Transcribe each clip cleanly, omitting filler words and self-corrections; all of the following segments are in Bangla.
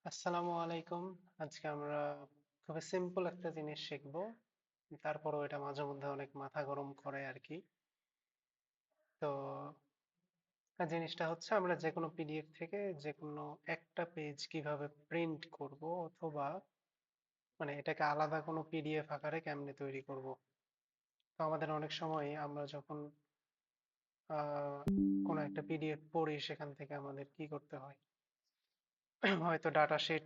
আসসালামু আলাইকুম। আজকে আমরা খুবই সিম্পল একটা জিনিস শিখবো। তারপরও এটা মাঝে মধ্যে অনেক মাথা গরম করে আর কি। তো জিনিসটা হচ্ছে আমরা যে কোনো পিডিএফ থেকে যে কোনো একটা পেজ কিভাবে প্রিন্ট করব, অথবা মানে এটাকে আলাদা কোনো পিডিএফ আকারে কেমনে তৈরি করব। তো আমাদের অনেক সময় আমরা যখন আহ কোনো একটা পিডিএফ পড়ি, সেখান থেকে আমাদের কি করতে হয়, হয়তো ডাটা শিট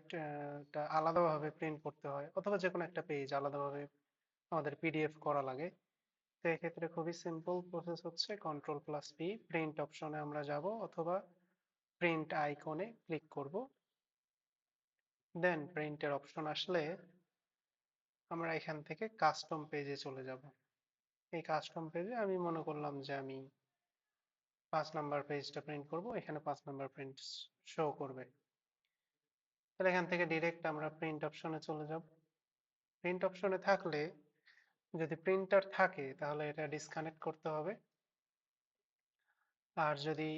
টা আলাদাভাবে প্রিন্ট করতে হয়, অথবা যে কোনো একটা পেজ আলাদাভাবে আমাদের পিডিএফ করা লাগে। তো এক্ষেত্রে খুবই সিম্পল প্রসেস হচ্ছে কন্ট্রোল+পি, প্রিন্ট অপশনে আমরা যাব, অথবা প্রিন্ট আইকনে ক্লিক করব। দেন প্রিন্টের অপশন আসলে আমরা এখান থেকে কাস্টম পেজে চলে যাব। এই কাস্টম পেজে আমি মনে করলাম যে আমি 5 নাম্বার পেজটা প্রিন্ট করব, এখানে 5 নাম্বার প্রিন্ট শো করবে। তাহলে এখান থেকে ডিরেক্ট আমরা প্রিন্ট অপশনে চলে যাব। প্রিন্ট অপশনে থাকলে, যদি প্রিন্টার থাকে তাহলে এটা ডিসকানেক্ট করতে হবে, আর যদি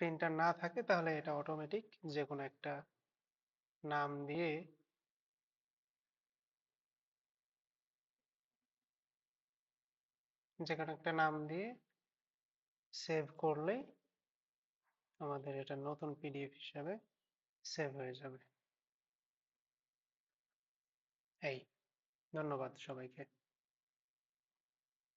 প্রিন্টার না থাকে তাহলে এটা অটোমেটিক যে কোনো একটা নাম দিয়ে সেভ করলেই আমাদের এটা নতুন পিডিএফ হিসাবে সেভ হয়ে যাবে। এই, ধন্যবাদ সবাইকে।